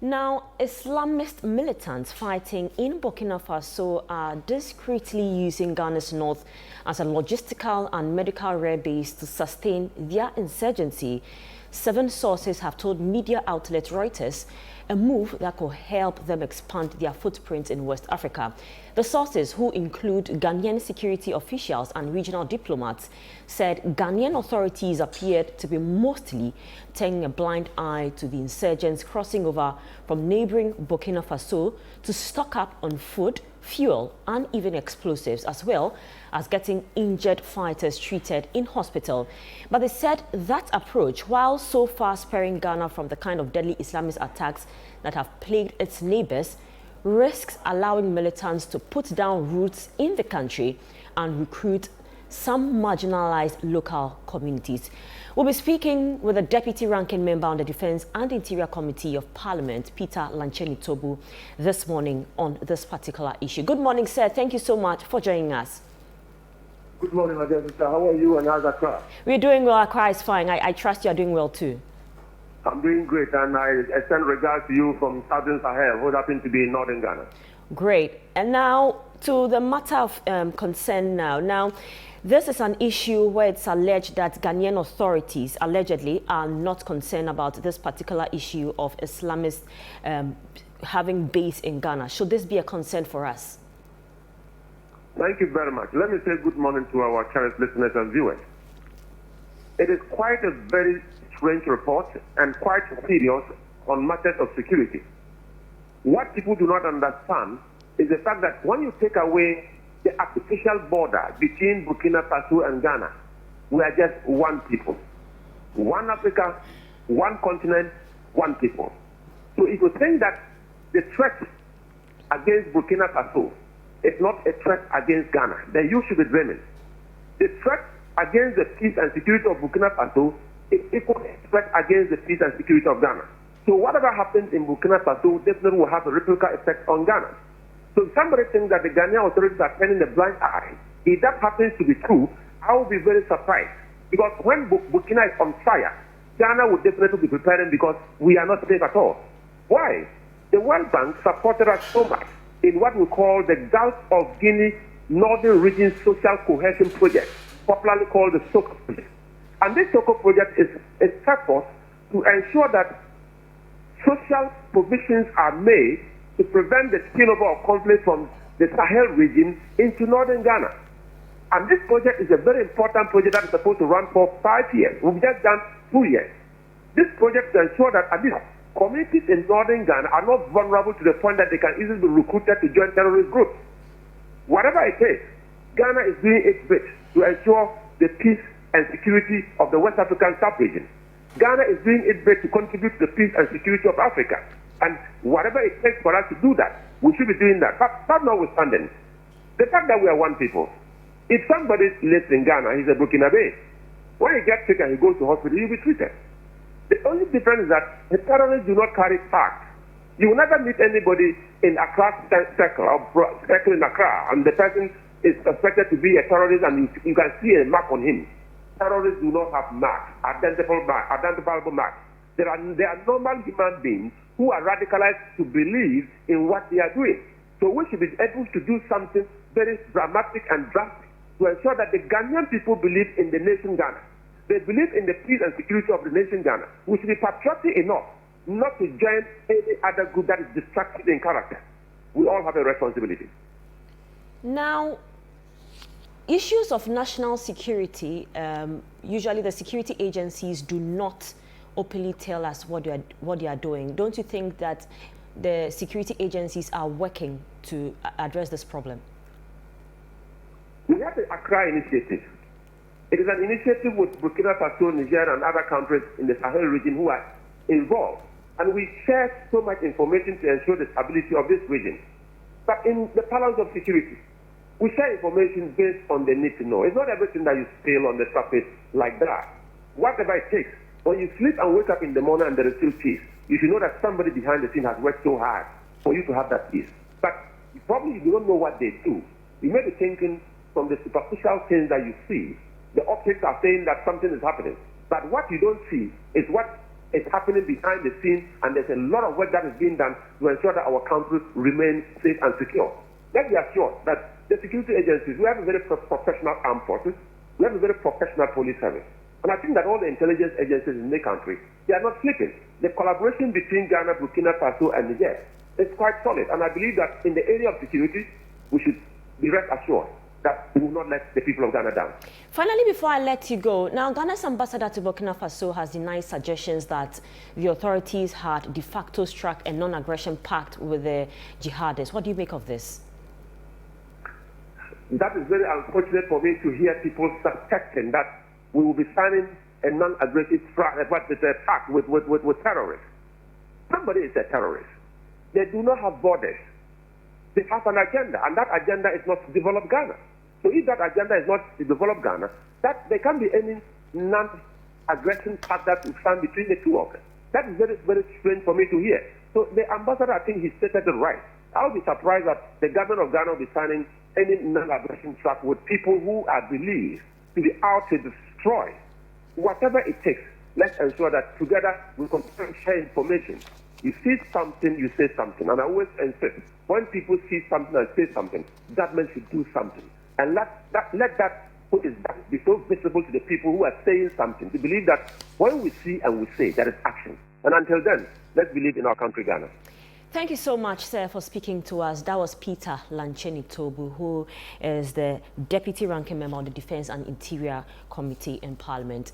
Now, Islamist militants fighting in Burkina Faso are discreetly using Ghana's north as a logistical and medical rare base to sustain their insurgency. 7 sources have told media outlet Reuters a move that could help them expand their footprint in West Africa. The sources, who include Ghanaian security officials and regional diplomats, said Ghanaian authorities appeared to be mostly turning a blind eye to the insurgents crossing over from neighboring Burkina Faso to stock up on food, fuel, and even explosives, as well as getting injured fighters treated in hospital. But they said that approach, while so far sparing Ghana from the kind of deadly Islamist attacks that have plagued its neighbors, risks allowing militants to put down roots in the country and recruit some marginalized local communities. We'll be speaking with the Deputy Ranking Member on the Defense and Interior Committee of Parliament, Peter Lancheni Tobu, this morning on this particular issue. Good morning, sir. Thank you so much for joining us. Good morning, Madam. How are you and how's Accra? We're doing well. Accra is fine. I trust you're doing well too. I'm doing great, and I extend regards to you from Southern Sahel, who happen to be in northern Ghana. Great. And now to the matter of concern now. This is an issue where it's alleged that Ghanaian authorities allegedly are not concerned about this particular issue of Islamists having base in Ghana. Should this be a concern for us? Thank you very much. Let me say good morning to our cherished listeners and viewers. It is quite a very strange report and quite serious on matters of security. What people do not understand is the fact that when you take away the artificial border between Burkina Faso and Ghana, we are just one people. One Africa, one continent, one people. So if you think that the threat against Burkina Faso is not a threat against Ghana, then you should be dreaming. The threat against the peace and security of Burkina Faso is equal to the threat against the peace and security of Ghana. So whatever happens in Burkina Faso definitely will have a ripple effect on Ghana. So if somebody thinks that the Ghanaian authorities are turning a blind eye, if that happens to be true, I will be very surprised. Because when Burkina is on fire, Ghana would definitely be preparing because we are not safe at all. Why? The World Bank supported us so much in what we call the Gulf of Guinea Northern Region Social Cohesion Project, popularly called the SOCO project. And this SOCO project is a purpose to ensure that social provisions are made to prevent the spillover of conflict from the Sahel region into northern Ghana. And this project is a very important project that is supposed to run for 5 years. We've just done 2 years. This project to ensure that at least communities in northern Ghana are not vulnerable to the point that they can easily be recruited to join terrorist groups. Whatever it is, Ghana is doing its bit to ensure the peace and security of the West African sub-region. Ghana is doing its bit to contribute to the peace and security of Africa. And whatever it takes for us to do that, we should be doing that. But notwithstanding, the fact that we are one people, if somebody lives in Ghana, he's a Burkinabe, when he gets sick and he goes to hospital, he'll be treated. The only difference is that the terrorists do not carry facts. You will never meet anybody in Accra circle or circle in Accra, and the person is suspected to be a terrorist, and you can see a mark on him. Terrorists do not have marks, identifiable marks. They are normal human beings who are radicalized to believe in what they are doing. So we should be able to do something very dramatic and drastic to ensure that the Ghanaian people believe in the nation Ghana. They believe in the peace and security of the nation Ghana. We should be patriotic enough not to join any other group that is destructive in character. We all have a responsibility. Now, issues of national security, usually the security agencies do not openly tell us what they are doing. Don't you think that the security agencies are working to address this problem? We have the Accra Initiative. It is an initiative with Burkina Faso, Niger, and other countries in the Sahel region who are involved. And we share so much information to ensure the stability of this region. But in the balance of security, we share information based on the need to know. It's not everything that you spill on the surface like that. Whatever it takes. When you sleep and wake up in the morning and there is still peace, you should know that somebody behind the scene has worked so hard for you to have that peace. But probably you don't know what they do. You may be thinking from the superficial things that you see, the optics are saying that something is happening. But what you don't see is what It's happening behind the scenes, and there's a lot of work that is being done to ensure that our country remains safe and secure. Let's be assured that the security agencies, we have a very professional armed forces, we have a very professional police service. And I think that all the intelligence agencies in the country, they are not sleeping. The collaboration between Ghana, Burkina Faso, and Niger is quite solid. And I believe that in the area of security, we should be rest assured that we will not let the people of Ghana down. Finally, before I let you go, now Ghana's ambassador to Burkina Faso has denied suggestions that the authorities had de facto struck a non-aggression pact with the jihadists. What do you make of this? That is very unfortunate for me to hear people suspecting that we will be signing a non-aggressive pact with terrorists. Somebody is a terrorist. They do not have borders. They have an agenda, and that agenda is not to develop Ghana. So if that agenda is not to develop Ghana, that there can't be any non-aggression pact that will stand between the two of them. That is very, very strange for me to hear. So the ambassador, I think he stated it right. I'll be surprised that the government of Ghana will be signing any non-aggression pact with people who are believed to be out to destroy. Whatever it takes, let's ensure that together we continue to share information. You see something, you say something. And I always insist, when people see something and say something, government should do something. And let that put it back, be so visible to the people who are saying something, to believe that when we see and we say, there is action. And until then, let's believe in our country, Ghana. Thank you so much, sir, for speaking to us. That was Peter Lancheni Tobu, who is the Deputy Ranking Member of the Defense and Interior Committee in Parliament.